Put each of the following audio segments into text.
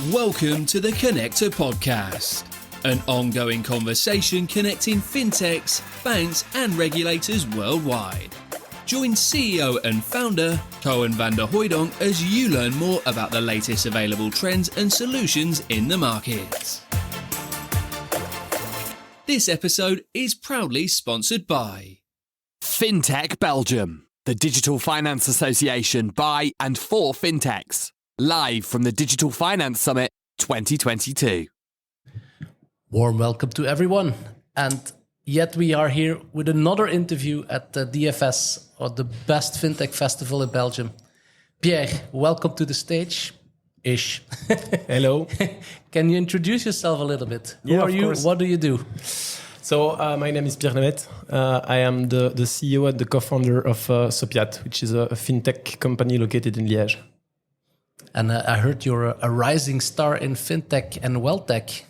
Welcome to the Connector Podcast, an ongoing conversation connecting fintechs, banks and regulators worldwide. Join CEO and founder Koen Vanderhoydonk as you learn more about the latest available trends and solutions in the markets. This episode is proudly sponsored by FinTech Belgium, the Digital Finance Association by and for fintechs. Live from the Digital Finance Summit 2022. Warm welcome to everyone. And yet we are here with another interview at the DFS, or the best fintech festival in Belgium. Pierre, welcome to the stage. Ish. Hello. Can you introduce yourself a little bit? Who Yeah, are of you? course. What do you do? So my name is Pierre Nemet. I am the CEO and the co-founder of Sopiad, which is a fintech company located in Liège. And I heard you're a rising star in fintech and wealth tech.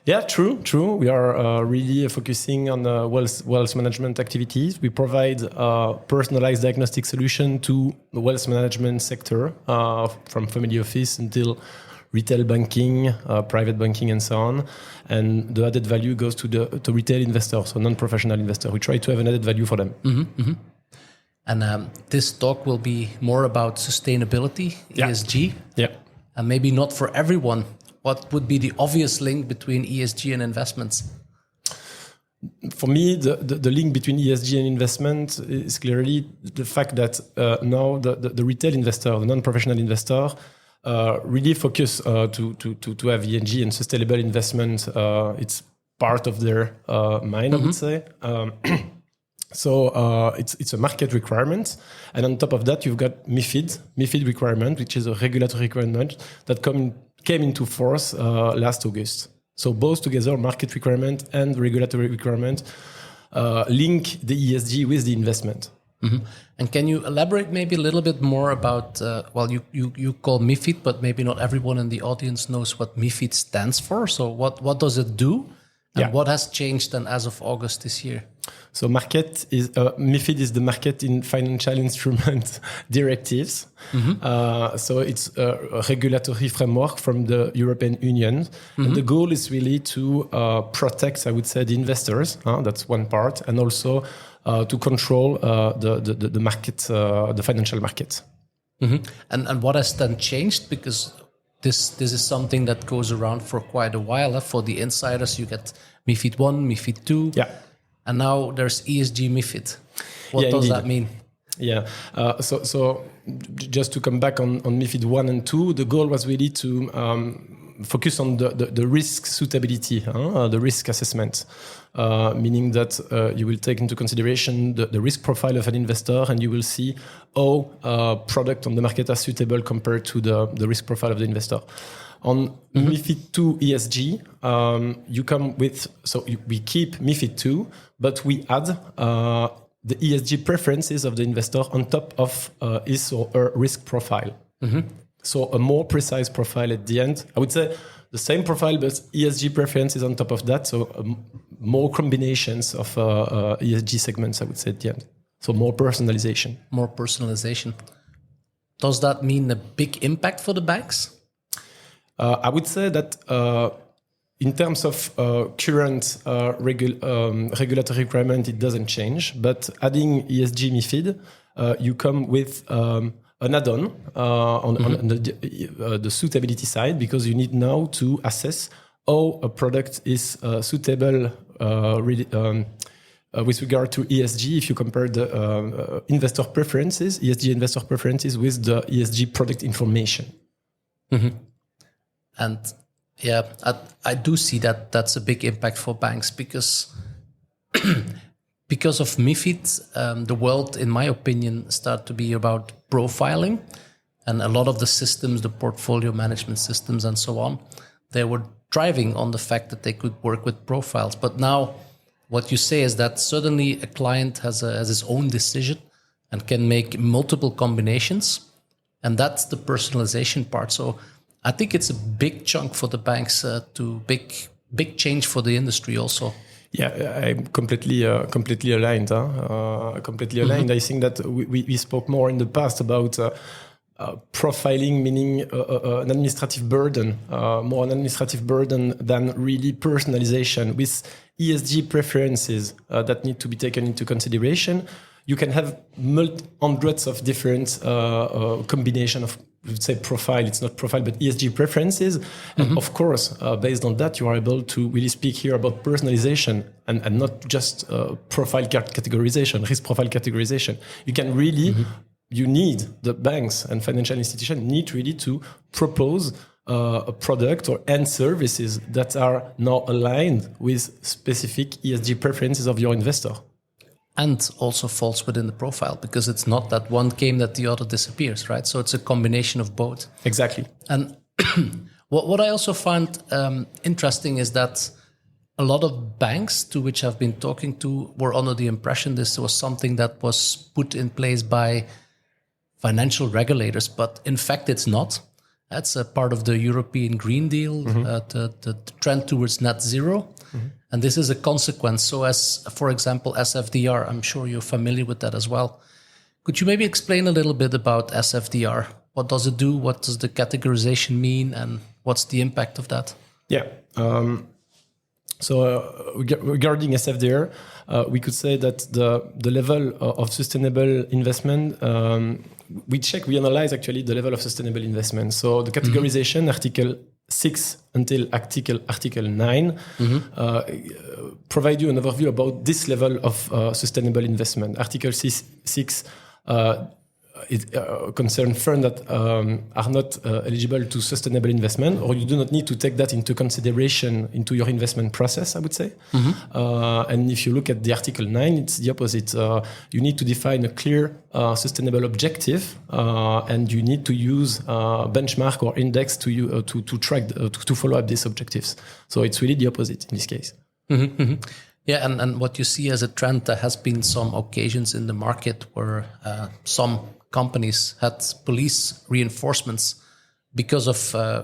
Yeah, true. We are really focusing on wealth management activities. We provide personalized diagnostic solution to the wealth management sector, from family office until retail banking, private banking, and so on. And the added value goes to retail investors, so non-professional investors. We try to have an added value for them. And this talk will be more about sustainability, ESG. Yeah. And maybe not for everyone. What would be the obvious link between ESG and investments? For me, the link between ESG and investment is clearly the fact that now the retail investor, the non-professional investor, really focus to have ESG and sustainable investment. It's part of their mind, I would say. So it's a market requirement. And on top of that, you've got MiFID requirement, which is a regulatory requirement that came into force last August. So both together, market requirement and regulatory requirement, link the ESG with the investment. Mm-hmm. And can you elaborate maybe a little bit more about, you call MiFID, but maybe not everyone in the audience knows what MiFID stands for. So what does it do? And what has changed then as of August this year? So MiFID is the market in financial instrument directives. Mm-hmm. So it's a regulatory framework from the European Union. Mm-hmm. And the goal is really to protect, I would say, the investors. That's one part. And also to control the market, the financial markets. Mm-hmm. And what has then changed? Because this is something that goes around for quite a while. For the insiders, you get MiFID 1, MiFID 2. Yeah. And now there's ESG MiFID. What does that mean? Yeah. So just to come back on MiFID 1 and 2, the goal was really to focus on the risk suitability, the risk assessment, meaning that you will take into consideration the risk profile of an investor, and you will see how product on the market are suitable compared to the risk profile of the investor. On MiFID 2 ESG, you come with, we keep MiFID 2, but we add the ESG preferences of the investor on top of his or her risk profile. Mm-hmm. So a more precise profile at the end. I would say the same profile, but ESG preferences on top of that. So more combinations of ESG segments, I would say, at the end. So more personalization. More personalization. Does that mean a big impact for the banks? I would say that in terms of current regulatory requirement, it doesn't change. But adding ESG MiFID, you come with an add-on on the suitability side, because you need now to assess how a product is suitable with regard to ESG if you compare the investor preferences, ESG investor preferences, with the ESG product information. Mm-hmm. And I do see that that's a big impact for banks because of MiFID, the world, in my opinion, start to be about profiling. And a lot of the systems, the portfolio management systems and so on, they were driving on the fact that they could work with profiles. But now what you say is that suddenly a client has his own decision and can make multiple combinations. And that's the personalization part. So I think it's a big chunk for the banks, big change for the industry also. Yeah, I'm completely aligned. Mm-hmm. I think that we spoke more in the past about profiling, meaning an administrative burden, more an administrative burden than really personalization with ESG preferences that need to be taken into consideration. You can have hundreds of different combination of, let's say, profile. It's not profile, but ESG preferences. And of course, based on that, you are able to really speak here about personalization and not just profile categorization, risk profile categorization. You can really, you need, the banks and financial institutions need really to propose a product or end services that are now aligned with specific ESG preferences of your investor. And also falls within the profile, because it's not that one came that the other disappears, right? So it's a combination of both. Exactly. And what I also find interesting is that a lot of banks to which I've been talking to were under the impression this was something that was put in place by financial regulators, but in fact it's not. That's a part of the European Green Deal, the trend towards net zero. And this is a consequence. So as, for example, SFDR, I'm sure you're familiar with that as well. Could you maybe explain a little bit about SFDR? What does it do? What does the categorization mean? And what's the impact of that? Yeah. Regarding SFDR, we could say that the level of sustainable investment, we analyze actually the level of sustainable investment. So the categorization, Article 6 until Article 9, provide you an overview about this level of sustainable investment. Article 6 concern firms that are not eligible to sustainable investment, or you do not need to take that into consideration into your investment process, I would say. And if you look at the Article 9, it's the opposite. You need to define a clear sustainable objective, and you need to use benchmark or index to track, to follow up these objectives. So it's really the opposite in this case. Yeah, and what you see as a trend, there has been some occasions in the market where some companies had police reinforcements because of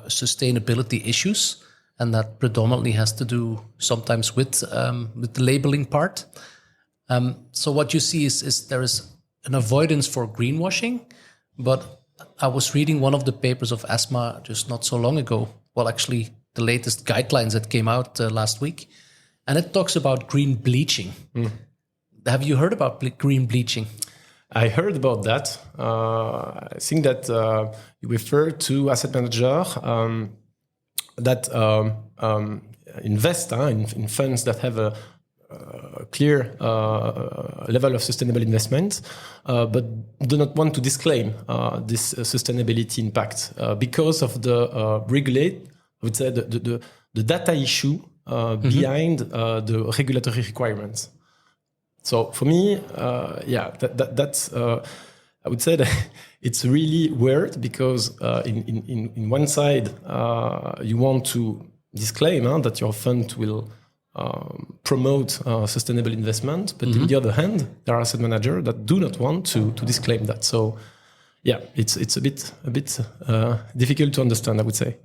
sustainability issues, and that predominantly has to do sometimes with the labeling part. So what you see is there is an avoidance for greenwashing, but I was reading one of the papers of ESMA just not so long ago. Well, actually, the latest guidelines that came out last week, and it talks about green bleaching. Have you heard about green bleaching? I heard about that. I think that you refer to asset manager that invest in funds that have a clear level of sustainable investment, but do not want to disclaim this sustainability impact because of the regulate. I would say the data issue behind the regulatory requirements. So for me, that's I would say that it's really weird because in one side you want to disclaim that your fund will promote sustainable investment, but on the other hand, there are asset managers that do not want to disclaim that. So yeah, it's a bit difficult to understand, I would say.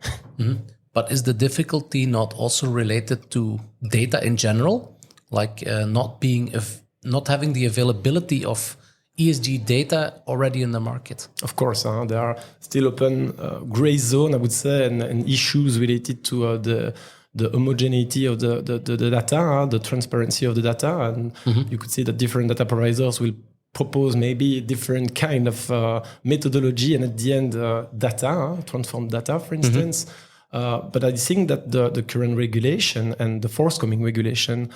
But is the difficulty not also related to data in general, like not having the availability of ESG data already in the market? Of course, there are still open gray zone, I would say, and issues related to the homogeneity of the data, the transparency of the data, and you could see that different data providers will propose maybe different kind of methodology, and at the end, data, transformed data, for instance. But I think that the current regulation and the forthcoming regulation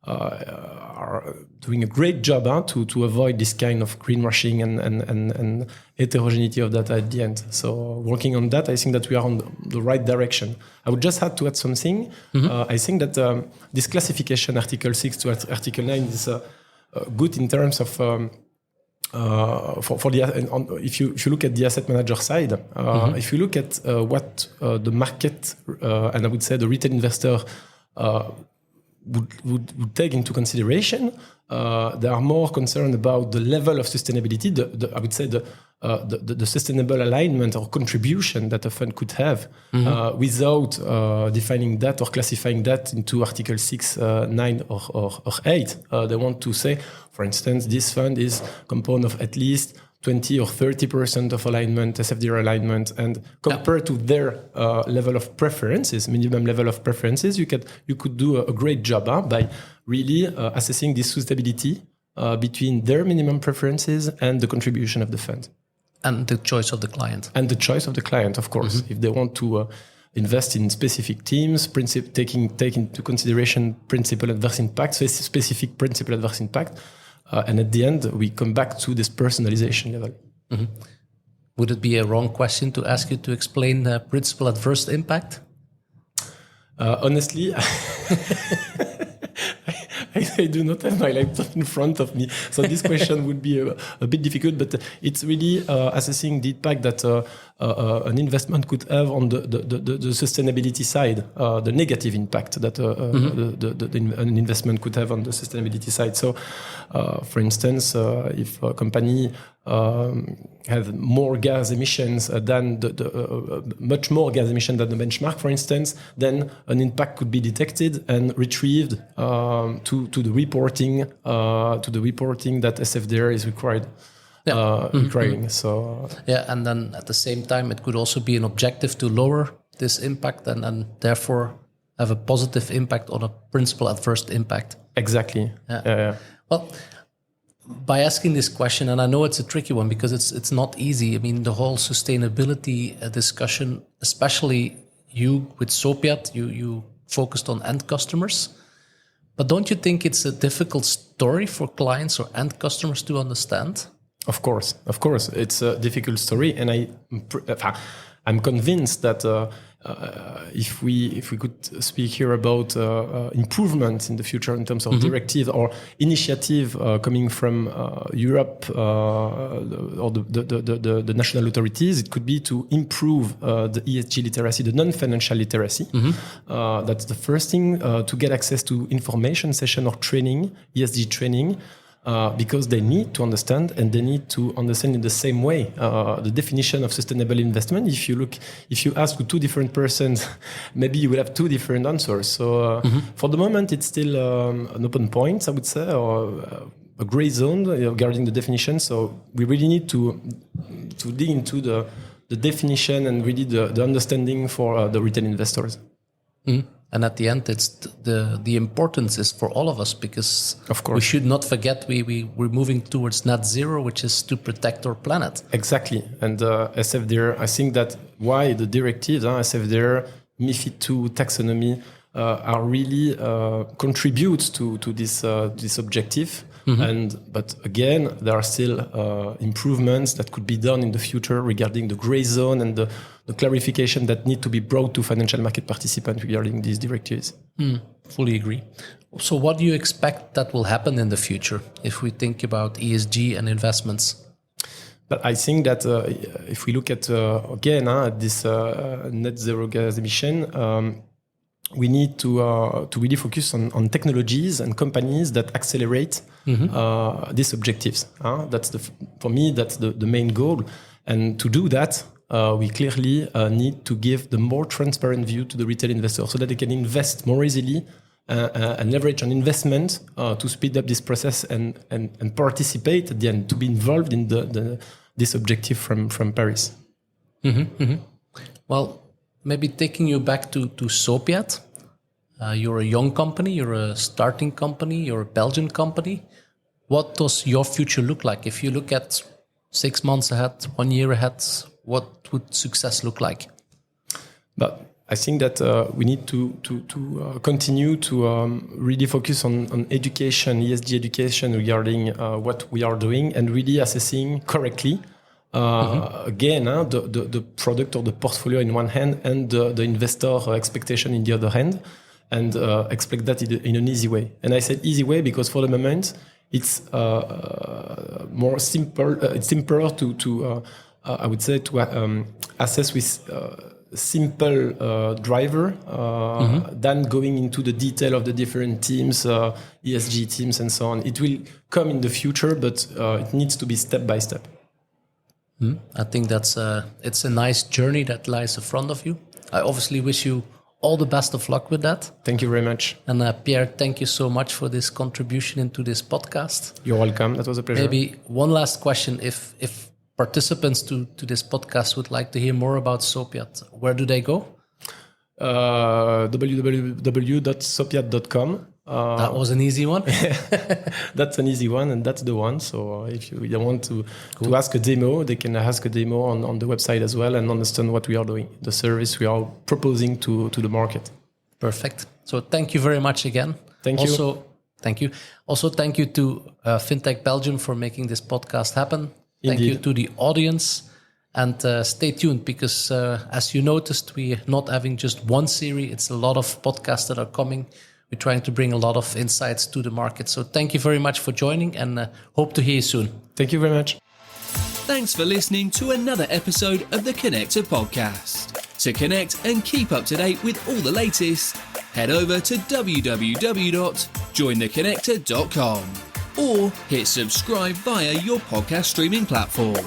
are doing a great job to avoid this kind of greenwashing and heterogeneity of data at the end. So working on that, I think that we are on the right direction. I would just have to add something. I think that this classification, Article 6 to Article 9, is good in terms of if you look at the asset manager side, if you look at what the market and I would say the retail investor would take into consideration, they are more concerned about the level of sustainability, I would say the sustainable alignment or contribution that a fund could have without defining that or classifying that into Article 6, 9 or 8. They want to say, for instance, this fund is composed of at least 20 or 30% of alignment, SFDR alignment, and compared to their level of preferences, minimum level of preferences, you could do a great job by really assessing the suitability between their minimum preferences and the contribution of the fund. And the choice of the client. And the choice of the client, of course. If they want to invest in specific teams, take into consideration principal adverse impact, specific principal adverse impact. And at the end, we come back to this personalization level. Mm-hmm. Would it be a wrong question to ask you to explain the principal adverse impact? Honestly, I do not have my laptop in front of me, so this question would be a bit difficult. But it's really assessing the impact that an investment could have on the sustainability side, the negative impact that an investment could have on the sustainability side. So, for instance, if a company have more gas emissions than much more gas emission than the benchmark, for instance, then an impact could be detected and retrieved to the reporting that SFDR is required. Requiring. So and then at the same time, it could also be an objective to lower this impact and therefore have a positive impact on a principal adverse impact. Exactly. Yeah. Well, by asking this question, and I know it's a tricky one because it's not easy. I mean, the whole sustainability discussion, especially you with Sopiad, you focused on end customers. But don't you think it's a difficult story for clients or end customers to understand? Of course, it's a difficult story, and I'm convinced that if we could speak here about improvement in the future in terms of directive or initiative coming from Europe or the national authorities, it could be to improve the ESG literacy, the non-financial literacy. That's the first thing, to get access to information session or training, ESG training. Because they need to understand, and they need to understand in the same way the definition of sustainable investment. If you ask two different persons, maybe you will have two different answers. So for the moment, it's still an open point, I would say, or a gray zone regarding the definition. So we really need to dig into the definition and really the understanding for the retail investors. And at the end, it's the importance is for all of us, because of course we should not forget we're moving towards net zero, which is to protect our planet. Exactly. And SFDR, I think that why the directives, SFDR, MiFID II, taxonomy, are really contribute to this objective. But again, there are still improvements that could be done in the future regarding the gray zone and the clarification that need to be brought to financial market participants regarding these directives. Fully agree. So what do you expect that will happen in the future if we think about ESG and investments? But I think that if we look at, again, this net zero gas emission, we need to really focus on technologies and companies that accelerate these objectives. For me, that's the main goal. And to do that, we clearly need to give the more transparent view to the retail investor so that they can invest more easily and leverage on investment to speed up this process and participate at the end, to be involved in this objective from Paris. Well, maybe taking you back to Sopiad. You're a young company, you're a starting company, you're a Belgian company. What does your future look like? If you look at 6 months ahead, 1 year ahead, what would success look like? But I think that we need to continue to really focus on education, ESG education regarding what we are doing, and really assessing correctly again the product or the portfolio in one hand and the investor expectation in the other hand, and explain that in an easy way. And I said easy way because for the moment it's more simple. It's simpler to I would say to assess with simple driver than going into the detail of the different teams, ESG teams, and so on. It will come in the future, but it needs to be step by step. I think it's a nice journey that lies in front of you. I obviously wish you all the best of luck with that. Thank you very much. And Pierre, thank you so much for this contribution into this podcast. You're welcome. That was a pleasure. Maybe one last question. If participants to this podcast would like to hear more about Sopiad, where do they go? www.sopiad.com. That was an easy one. That's an easy one, and that's the one. So if you don't want to ask a demo, they can ask a demo on the website as well and understand what we are doing, the service we are proposing to the market. Perfect. So thank you very much again. Thank you. Thank you. Also, thank you to FinTech Belgium for making this podcast happen. Thank you to the audience. And stay tuned because, as you noticed, we're not having just one series. It's a lot of podcasts that are coming. We're trying to bring a lot of insights to the market. So thank you very much for joining and hope to hear you soon. Thank you very much. Thanks for listening to another episode of the Connector podcast. To connect and keep up to date with all the latest, head over to www.jointheconnector.com or hit subscribe via your podcast streaming platform.